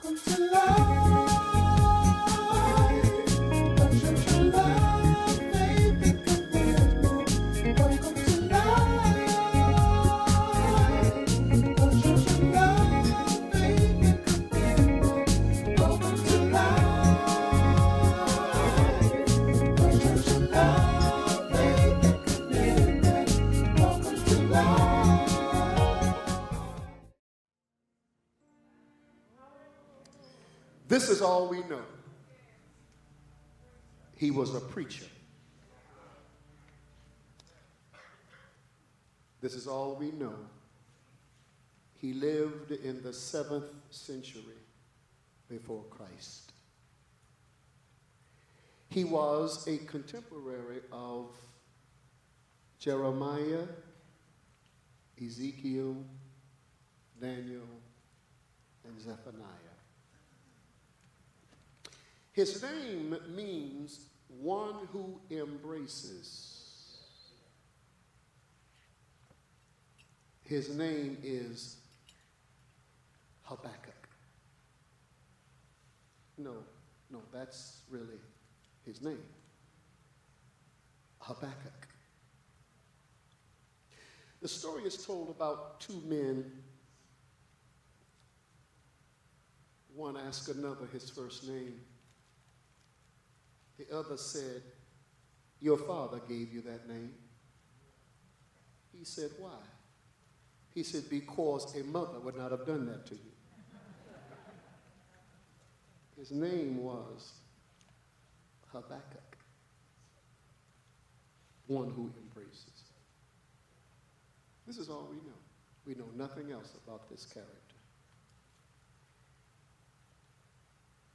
Welcome to life. A church of love, faith, and commitment. Welcome to life. A church of love, faith, and commitment. Welcome to life. A church of love, faith, and commitment. Welcome to life. This is all we know. He was a preacher. This is all we know. He lived in the 7th century before Christ. He was a contemporary of Jeremiah, Ezekiel, Daniel, and Zephaniah. His name means one who embraces. His name is Habakkuks. No, that's really his name. Habakkuk. The story is told about two men. One asked another his first name. The other said, "Your father gave you that name." He said, "Why?" He said, "Because a mother would not have done that to you." His name was Habakkuk, one who embraces. This is all we know. We know nothing else about this character.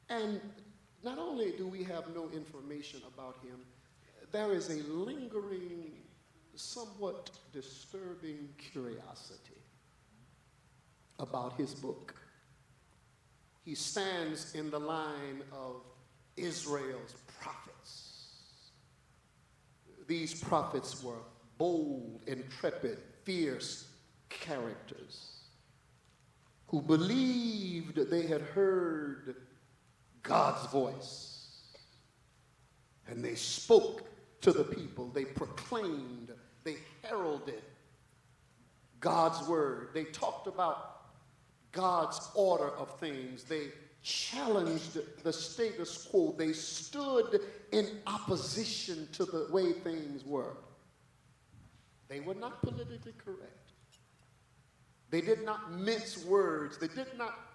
And not only do we have no information about him, there is a lingering, somewhat disturbing curiosity about his book. He stands in the line of Israel's prophets. These prophets were bold, intrepid, fierce characters who believed they had heard God's voice. And they spoke to the people. They proclaimed, they heralded God's word. They talked about God's order of things. They challenged the status quo. They stood in opposition to the way things were. They were not politically correct. They did not mince words. They did not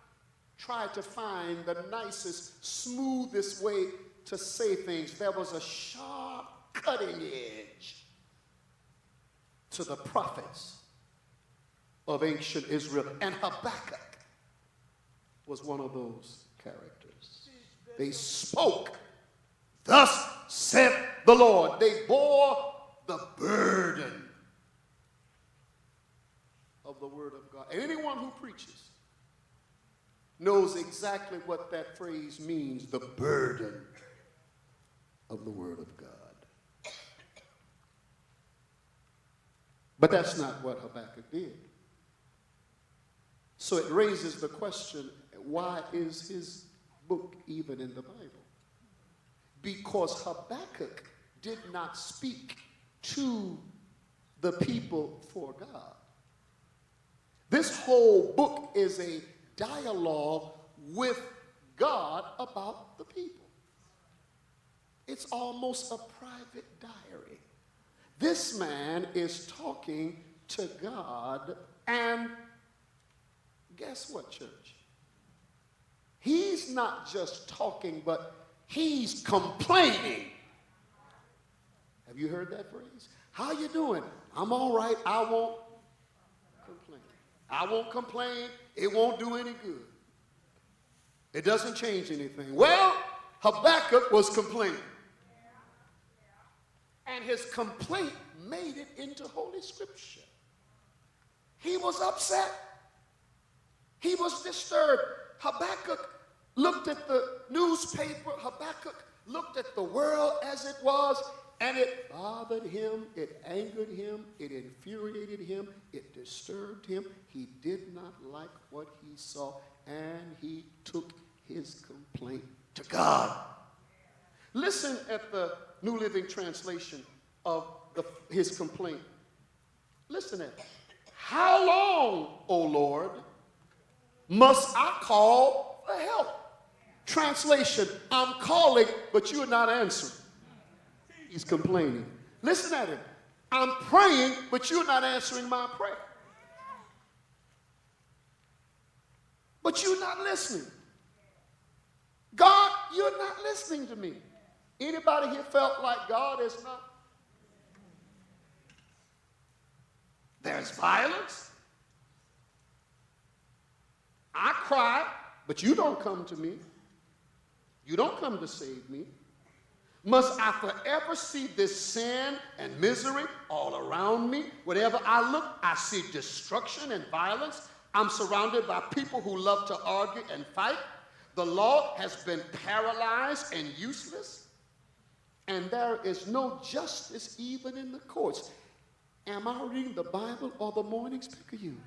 try to find the nicest, smoothest way to say things. There was a sharp, cutting edge to the prophets of ancient Israel. And Habakkuk was one of those characters. They spoke, "Thus saith the Lord." They bore the burden of the word of God. And anyone who preaches knows exactly what that phrase means, the burden of the word of God. But that's not what Habakkuk did. So it raises the question, why is his book even in the Bible? Because Habakkuk did not speak to the people for God. This whole book is a dialogue with God about the people. It's almost a private diary. This man is talking to God, and guess what, church? He's not just talking, but he's complaining. Have you heard that phrase? How you doing? I'm all right. I won't complain. I won't complain. It won't do any good. It doesn't change anything. Well, Habakkuk was complaining. And his complaint made it into Holy Scripture. He was upset. He was disturbed. Habakkuk looked at the newspaper. Habakkuk looked at the world as it was, and it bothered him, it angered him, it infuriated him, it disturbed him. He did not like what he saw, and he took his complaint to God. Listen at the New Living Translation of his complaint. Listen at it. How long, O Lord, must I call for help? Translation, I'm calling, but you're not answering. He's complaining. Listen at him. I'm praying, but you're not answering my prayer. But you're not listening. God, you're not listening to me. Anybody here felt like God is not? There's violence. I cry, but you don't come to me. You don't come to save me. Must I forever see this sin and misery all around me? Wherever I look, I see destruction and violence. I'm surrounded by people who love to argue and fight. The law has been paralyzed and useless. And there is no justice even in the courts. Am I reading the Bible or the morning's Picayune?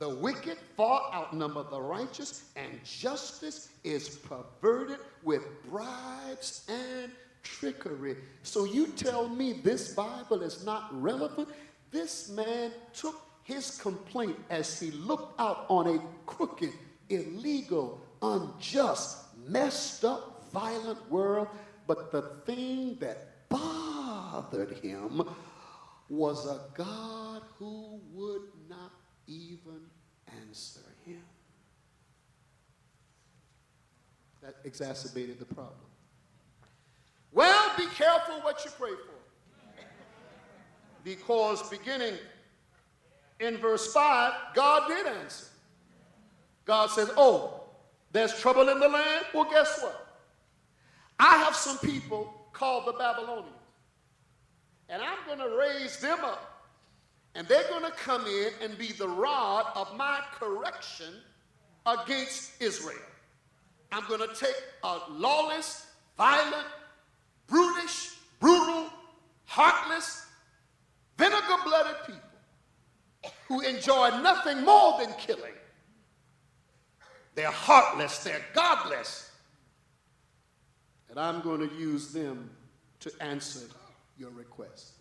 The wicked far outnumber the righteous, and justice is perverted with bribes and trickery. So you tell me this Bible is not relevant? This man took his complaint as he looked out on a crooked, illegal, unjust, messed up, violent world. But the thing that bothered him was a God who would not even answer him. That exacerbated the problem. Well, be careful what you pray for. Because beginning in verse 5, God did answer. God says, oh, there's trouble in the land? Well, guess what? I have some people called the Babylonians. And I'm going to raise them up. And they're going to come in and be the rod of my correction against Israel. I'm going to take a lawless, violent, brutish, brutal, heartless, vinegar-blooded people who enjoy nothing more than killing. They're heartless, they're godless. And I'm going to use them to answer your request.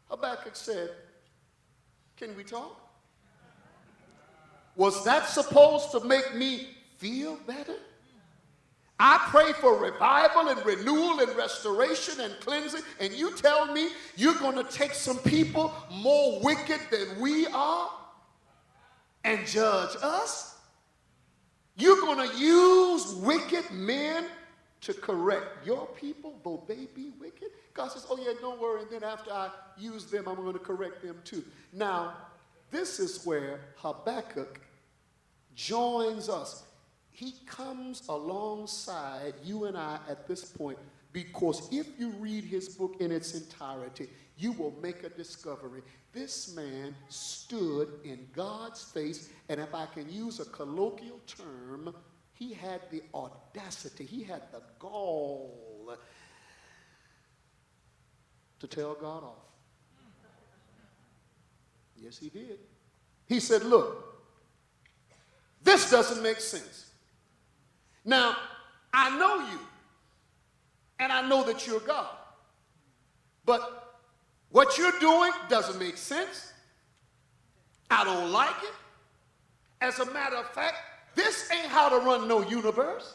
Habakkuk said, can we talk? Was that supposed to make me feel better? I pray for revival and renewal and restoration and cleansing, and you tell me you're going to take some people more wicked than we are and judge us? You're going to use wicked men to correct your people, though they be wicked? God says, oh yeah, don't worry, and then after I use them, I'm going to correct them too. Now, this is where Habakkuk joins us. He comes alongside you and I at this point, because if you read his book in its entirety, you will make a discovery. This man stood in God's face, and if I can use a colloquial term, he had the audacity, he had the gall to tell God off. Yes, he did. He said, look, this doesn't make sense. Now, I know you, and I know that you're God, but what you're doing doesn't make sense. I don't like it. As a matter of fact, this ain't how to run no universe.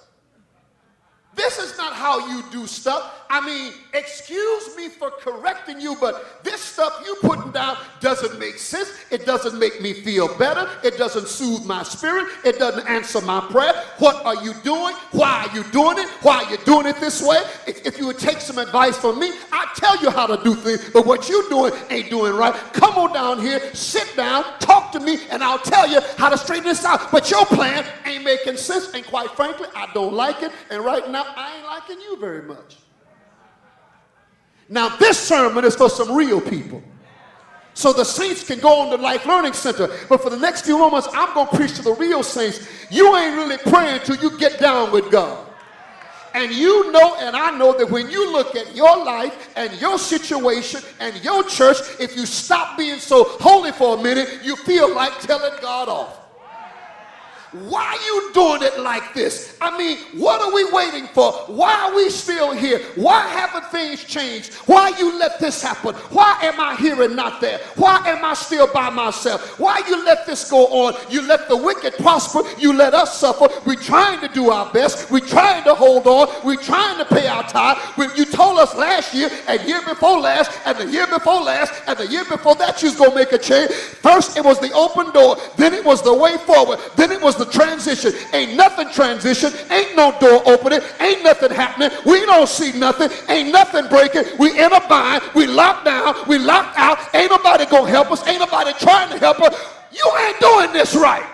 This is not how you do stuff. I mean, excuse me for correcting you, but this stuff you putting down doesn't make sense. It doesn't make me feel better. It doesn't soothe my spirit. It doesn't answer my prayer. What are you doing? Why are you doing it? Why are you doing it this way? If you would take some advice from me, I'd tell you how to do things, but what you're doing ain't doing right. Come on down here, sit down, talk to me, and I'll tell you how to straighten this out. But your plan ain't making sense, and quite frankly, I don't like it, and right now, I ain't liking you very much. Now, this sermon is for some real people. So the saints can go on to Life Learning Center. But for the next few moments, I'm going to preach to the real saints. You ain't really praying till you get down with God. And you know, and I know that when you look at your life and your situation and your church, if you stop being so holy for a minute, you feel like telling God off. why are you doing it like this? I mean, what are we waiting for? Why are we still here? Why haven't things changed? Why you let this happen? Why am I here and not there? Why am I still by myself? Why you let this go on? You let the wicked prosper. You let us suffer. We're trying to do our best. We're trying to hold on. We're trying to pay our tithe. You told us last year and year before last and the year before last and the year before that you was going to make a change. First it was the open door. Then it was the way forward. Then it was the transition. Ain't nothing transition. Ain't no door opening. Ain't nothing happening. We don't see nothing. Ain't nothing breaking. We in a bind. We locked down. We locked out. Ain't nobody going to help us. Ain't nobody trying to help us. You ain't doing this right.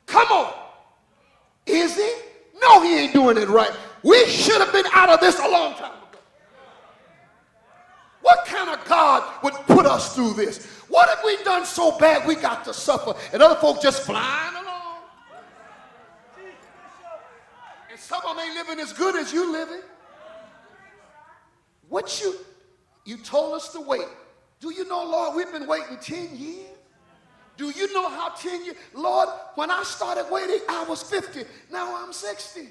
Come on. Is he? No, he ain't doing it right. We should have been out of this a long time ago. What kind of God would put us through this? What have we done so bad we got to suffer and other folks just flying along? And some of them ain't living as good as you living. What you told us to wait. Do you know, Lord, we've been waiting 10 years? Do you know how 10 years? Lord, when I started waiting, I was 50. Now I'm 60.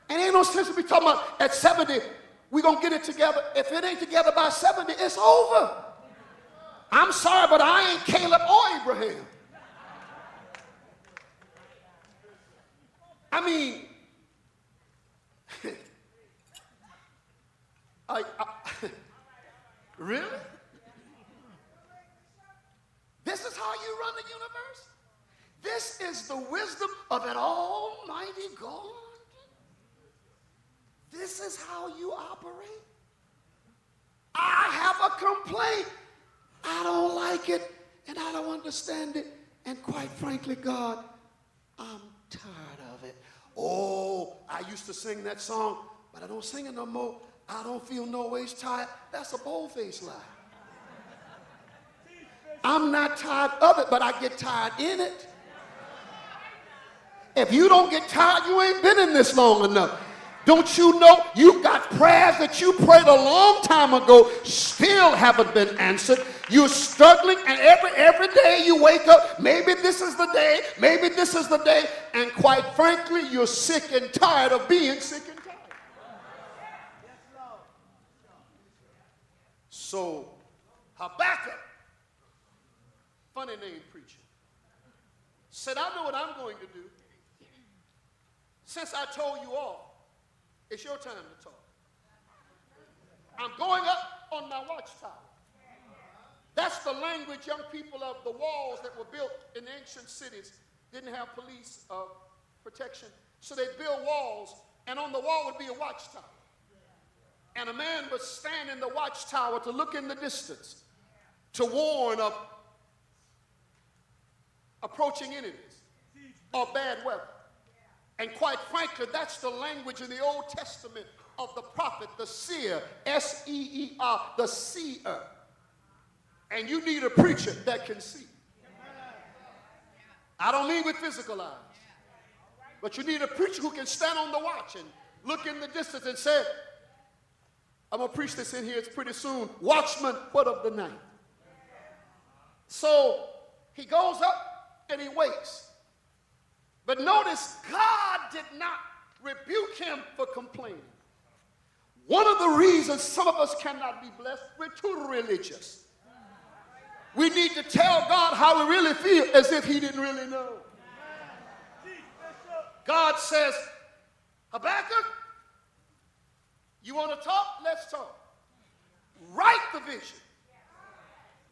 And ain't no sense to be talking about at 70, we're going to get it together. If it ain't together by 70, it's over. I'm sorry, but I ain't Caleb or Abraham. I mean, really? This is how you run the universe? This is the wisdom of an almighty God? This is how you operate? I have a complaint. I don't like it, and I don't understand it. And quite frankly, God, I'm tired of it. Oh, I used to sing that song, but I don't sing it no more. I don't feel no ways tired. That's a bold-faced lie. I'm not tired of it, but I get tired in it. If you don't get tired, you ain't been in this long enough. Don't you know you got prayers that you prayed a long time ago still haven't been answered? You're struggling, and every day you wake up, maybe this is the day, maybe this is the day, and quite frankly, you're sick and tired of being sick and tired. So, Habakkuks, funny name preacher, said, I know what I'm going to do. Since I told you all, it's your time to talk. I'm going up on my watchtower. That's the language young people of the walls that were built in ancient cities didn't have police protection. So they built walls, and on the wall would be a watchtower. And a man would stand in the watchtower to look in the distance to warn of approaching enemies or bad weather. And quite frankly, that's the language in the Old Testament of the prophet, the seer, S-E-E-R, the seer. And you need a preacher that can see. I don't mean with physical eyes, but you need a preacher who can stand on the watch and look in the distance and say, I'm going to preach this in here, it's pretty soon. Watchman, what of the night? So he goes up and he waits. But notice, God did not rebuke him for complaining. One of the reasons some of us cannot be blessed, we're too religious. We need to tell God how we really feel as if he didn't really know. God says, Habakkuk, you want to talk? Let's talk. Write the vision.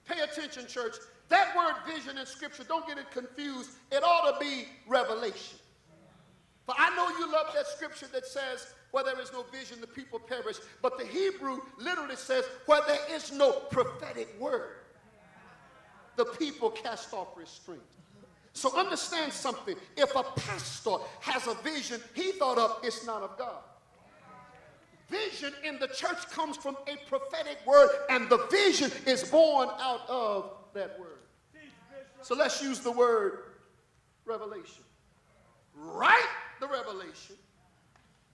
Pay attention, church. That word vision in Scripture, don't get it confused. It ought to be revelation. For I know you love that scripture that says, where there is no vision, the people perish. But the Hebrew literally says, where there is no prophetic word, the people cast off restraint. So understand something. If a pastor has a vision he thought of, it's not of God. Vision in the church comes from a prophetic word, and the vision is born out of that word. So let's use the word revelation. Write the revelation.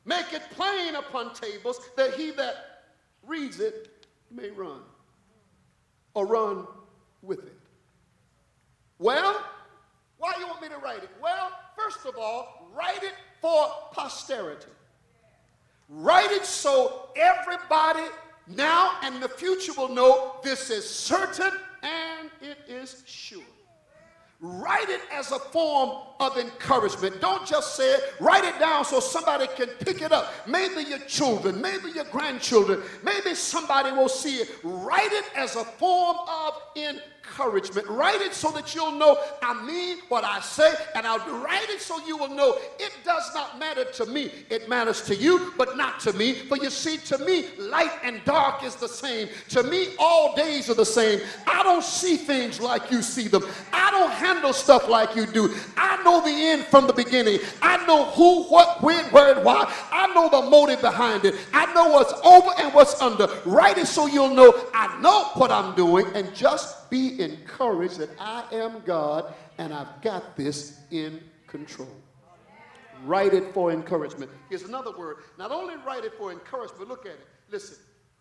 Make it plain upon tables that he that reads it may run or run with it. Well, why do you want me to write it? Well, first of all, write it for posterity. Write it so everybody now and in the future will know this is certain and it is sure. Write it as a form of encouragement. Don't just say it. Write it down so somebody can pick it up. Maybe your children, maybe your grandchildren, maybe somebody will see it. Write it as a form of encouragement. Write it so that you'll know I mean what I say, and I'll write it so you will know it does not matter to me. It matters to you, but not to me. For you see, to me, light and dark is the same. To me, all days are the same. I don't see things like you see them. I don't handle stuff like you do. I know the end from the beginning. I know who, what, when, where, and why. I know the motive behind it. I know what's over and what's under. Write it so you'll know I know what I'm doing, and just be encouraged that I am God and I've got this in control. Write it for encouragement. Here's another word. Not only write it for encouragement, look at it. Listen.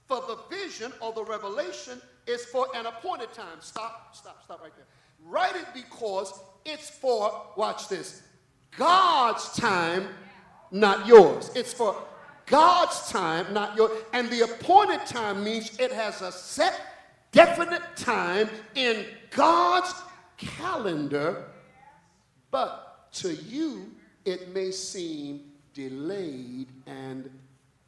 For the vision or the revelation is for an appointed time. Stop right there. Write it because it's for, watch this, God's time, not yours. It's for God's time, not yours. And the appointed time means it has a set, definite time in God's calendar, but to you it may seem delayed and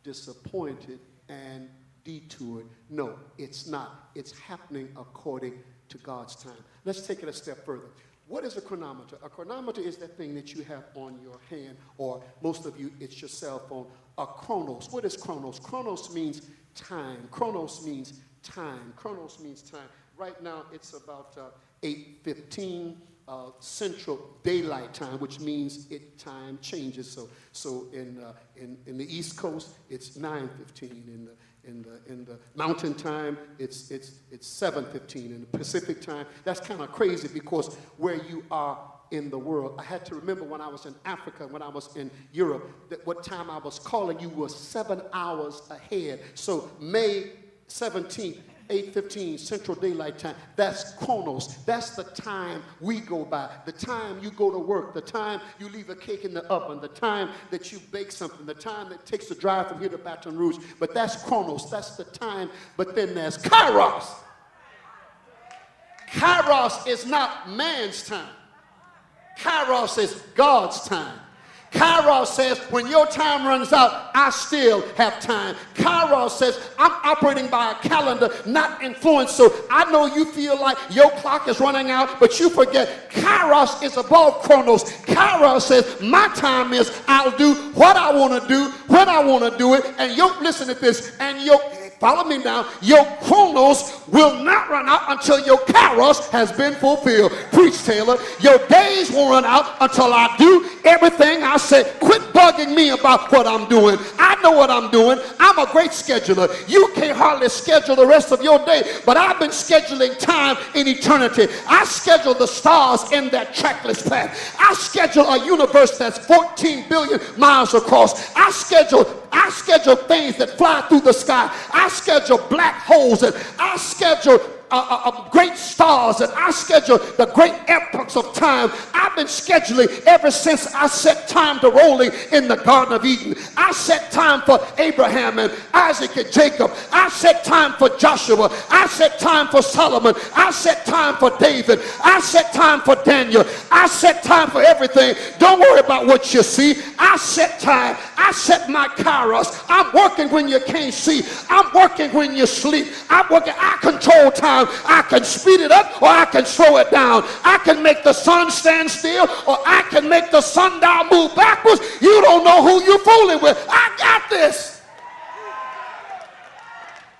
disappointed and detoured. No, it's not. It's happening according to God's time. Let's take it a step further. What is a chronometer? A chronometer is that thing that you have on your hand, or most of you, it's your cell phone. A chronos. What is chronos? Chronos means time. Chronos means time. Chronos means time. Right now, it's about 8:15 Central Daylight Time, which means time changes. So in the East Coast, it's 9:15. In the Mountain Time, it's 7:15. In the Pacific Time, that's kind of crazy because where you are in the world. I had to remember when I was in Africa, when I was in Europe, that what time I was calling you was 7 hours ahead. So May 17th, 8:15 Central Daylight Time. That's Chronos. That's the time we go by. The time you go to work. The time you leave a cake in the oven. The time that you bake something. The time that takes the drive from here to Baton Rouge. But that's Chronos. That's the time. But then there's Kairos. Kairos is not man's time. Kairos is God's time. Kairos says, when your time runs out, I still have time. Kairos says, I'm operating by a calendar, not influence. So I know you feel like your clock is running out, but you forget Kairos is above Chronos. Kairos says, my time is I'll do what I want to do, when I want to do it. And listen to this, and follow me now, your Chronos will not run out until your Kairos has been fulfilled. Preach, Taylor. Your days won't run out until I do everything I said. Quit bugging me about what I'm doing. I know what I'm doing. I'm a great scheduler. You can't hardly schedule the rest of your day, but I've been scheduling time in eternity. I schedule the stars in that trackless path. I schedule a universe that's 14 billion miles across. I schedule things that fly through the sky. I schedule black holes, and I schedule great stars, and I schedule the great epochs of time. I've been scheduling ever since I set time to rolling in the Garden of Eden. I set time for Abraham and Isaac and Jacob. I set time for Joshua. I set time for Solomon. I set time for David. I set time for Daniel. I set time for everything. Don't worry about what you see. I set time. I set my Kairos. I'm working when you can't see. I'm working when you sleep. I'm working. I control time. I can speed it up or I can slow it down. I can make the sun stand still or I can make the sundial move backwards. You don't know who you're fooling with. I got this.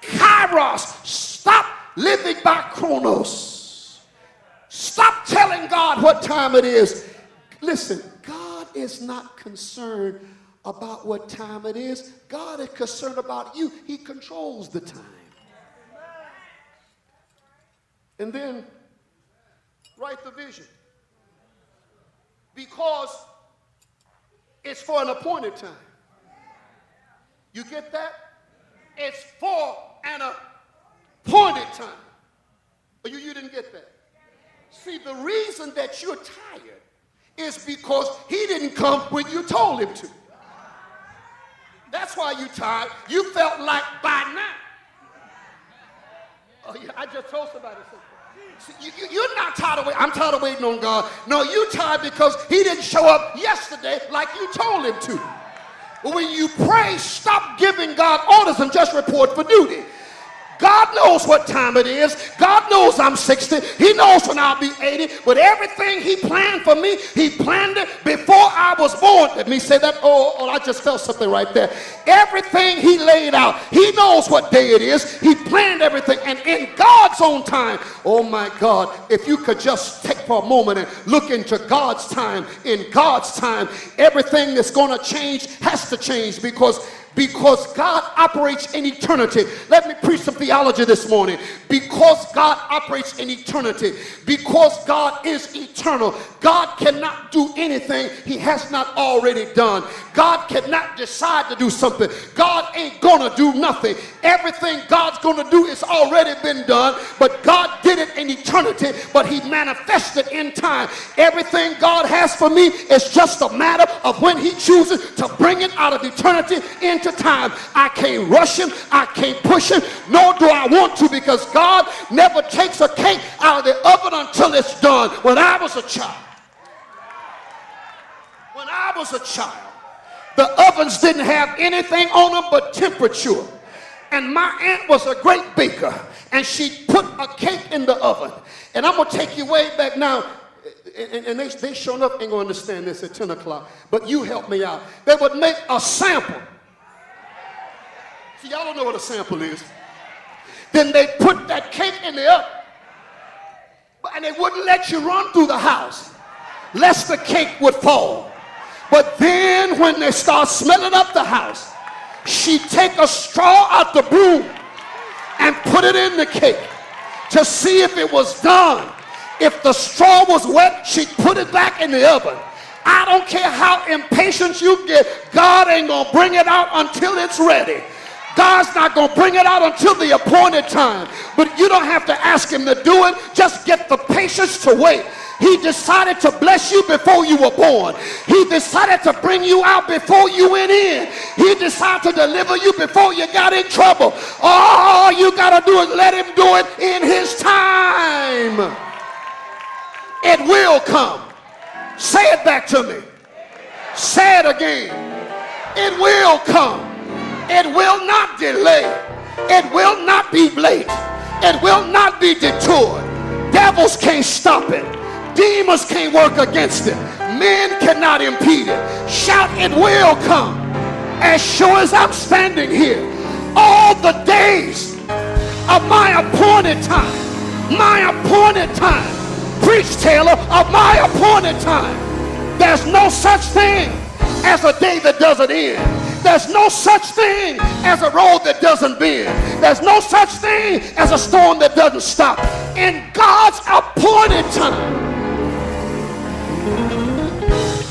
Kairos. Stop living by Chronos. Stop telling God what time it is. Listen, God is not concerned about what time it is. God is concerned about you. He controls the time. And then write the vision, because it's for an appointed time. You get that? It's for an appointed time. You didn't get that. See, the reason that you're tired is because he didn't come when you told him to. That's why you're tired. You felt like by now. Oh yeah, I just told somebody something. See, you're not tired of waiting. I'm tired of waiting on God. No, you're tired because he didn't show up yesterday like you told him to. But when you pray, stop giving God orders and just report for duty. God knows what time it is. God knows I'm 60. He knows when I'll be 80. But everything he planned for me, he planned it before I was born. Let me say that. Oh, I just felt something right there. Everything he laid out, he knows what day it is. He planned everything. And in God's own time, oh my God, if you could just take for a moment and look into God's time, in God's time, everything that's going to change has to change because God operates in eternity. Let me preach some theology this morning. Because God operates in eternity, because God is eternal, God cannot do anything he has not already done. God cannot decide to do something. God ain't gonna do nothing. Everything God's gonna do is already been done, but God did it in eternity, but he manifested in time. Everything God has for me is just a matter of when he chooses to bring it out of eternity into time. I can't rush him, I can't push him, nor do I want to, because God never takes a cake out of the oven until it's done. When I was a child, the ovens didn't have anything on them but temperature. And my aunt was a great baker, and she put a cake in the oven. And I'm going to take you way back now. And they sure enough ain't going to understand this at 10 o'clock. But you help me out. They would make a sample. See, y'all don't know what a sample is. Then they put that cake in the oven. And they wouldn't let you run through the house lest the cake would fall. But then when they start smelling up the house, she'd take a straw out the broom and put it in the cake to see if it was done. If the straw was wet, she'd put it back in the oven. I don't care how impatient you get, God ain't going to bring it out until it's ready. God's not going to bring it out until the appointed time. But you don't have to ask him to do it. Just get the patience to wait. He decided to bless you before you were born. He decided to bring you out before you went in. He decided to deliver you before you got in trouble. All you got to do is let him do it in his time. It will come. Say it back to me. Say it again. It will come. It will not delay. It will not be late. It will not be detoured. Devils can't stop it. Demons can't work against it. Men cannot impede it. Shout, it will come. As sure as I'm standing here, all the days of my appointed time, preach, Taylor, of my appointed time. There's no such thing as a day that doesn't end. There's no such thing as a road that doesn't bend. There's no such thing as a storm that doesn't stop. In God's appointed time,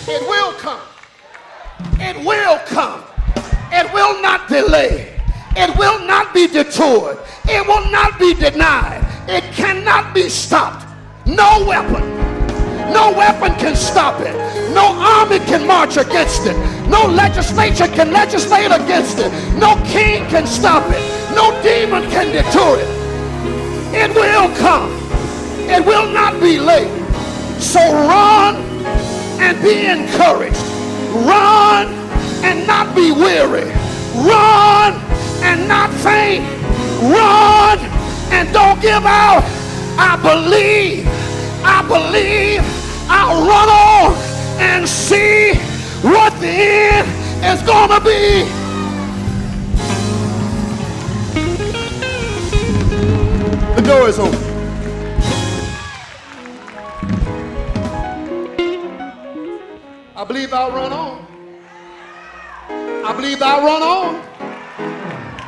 it will come. It will come. It will not delay. It will not be detoured. It will not be denied. It cannot be stopped. No weapon can stop it. No army can march against it. No legislature can legislate against it. No king can stop it. No demon can deter it. It will come. It will not be late. So run and be encouraged. Run and not be weary. Run and not faint. Run and don't give out. I believe I'll run on and see what the end is gonna be. The door is open. I believe I'll run on. I believe I'll run on.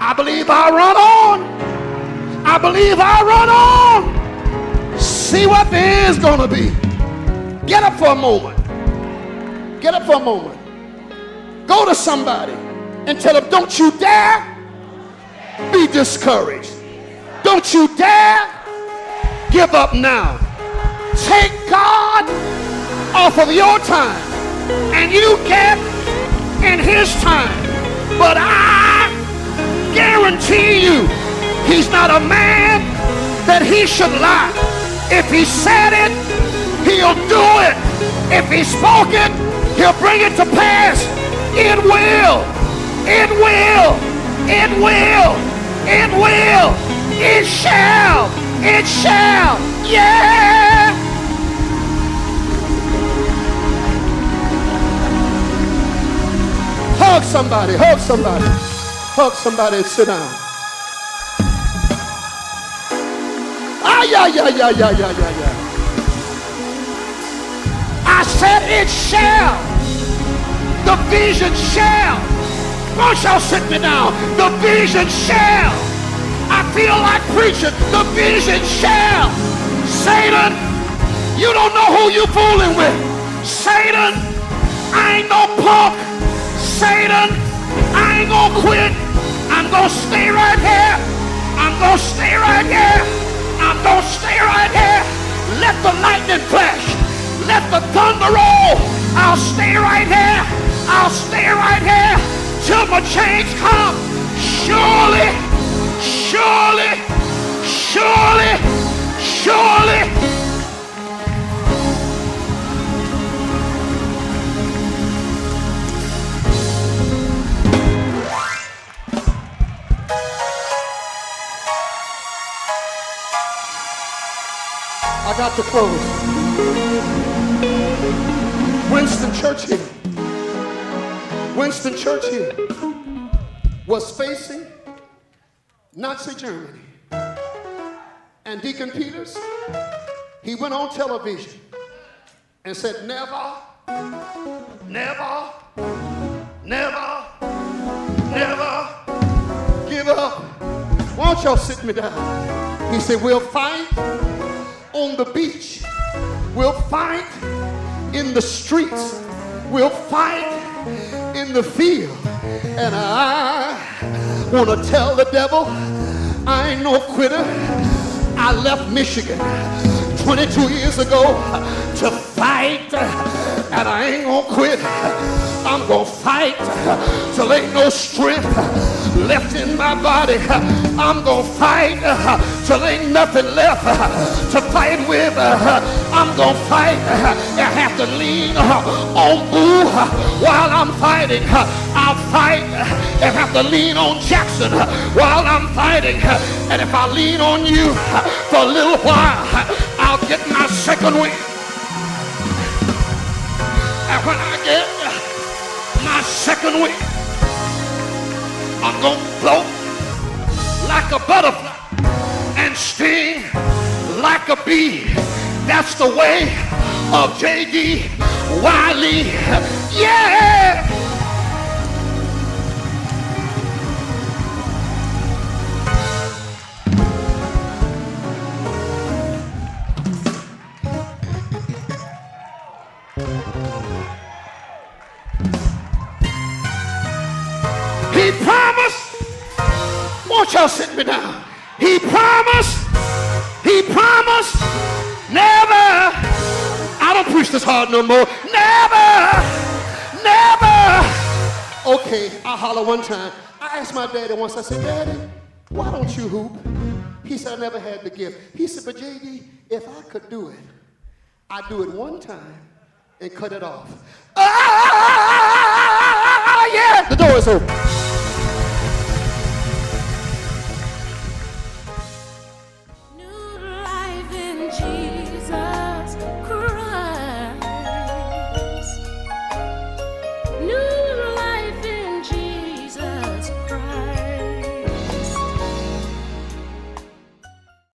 I believe I'll run on. I believe I'll run on. See what the end's gonna be. Get up for a moment. Get up for a moment. Go to somebody and tell them, don't you dare be discouraged. Don't you dare give up now. Take God off of your time and you get in his time. But I guarantee you, he's not a man that he should lie. If he said it, he'll do it. If he spoke it, he'll bring it to pass. It will. It will. It will. It will. It shall. It shall. Yeah. Hug somebody. Hug somebody. Hug somebody and sit down. Ah, yeah, yeah, yeah, yeah, yeah, yeah, yeah. I said it shall. The vision shall. Won't y'all sit me down? The vision shall. I feel like preaching. The vision shall. Satan, you don't know who you fooling with. Satan, I ain't no punk. Satan, I ain't gonna quit. I'm gonna stay right here. I'm gonna stay right here. I'm gonna stay right here. Let the lightning flash. Let the thunder roll. I'll stay right here. I'll stay right here till my change come. Surely, surely, surely, surely. I got to close. Winston Churchill was facing Nazi Germany. And Deacon Peters, he went on television and said, never, never, never, never give up. Why don't y'all sit me down? He said, we'll fight on the beach. We'll fight in the streets. We'll fight in the field. And I want to tell the devil, I ain't no quitter. I left Michigan 22 years ago to fight, and I ain't gonna quit. I'm gonna fight till ain't no strength left in my body. I'm gonna fight till ain't nothing left to fight with. I'm gonna fight. I have to lean on Boo while I'm fighting. I'll fight and have to lean on Jackson while I'm fighting. And if I lean on you for a little while, I'll get my second wind. And when I get my second wind, I'm gonna float like a butterfly and sting like a bee. That's the way of J.D. Wiley. Yeah! He promised. Won't y'all sit me down? He promised. He promised. Never. I don't preach this hard no more. Never. Never. Okay, I holler one time. I asked my daddy once, I said, Daddy, why don't you hoop? He said, I never had the gift. He said, but JD, if I could do it, I'd do it one time and cut it off. Ah, yeah, the door is open.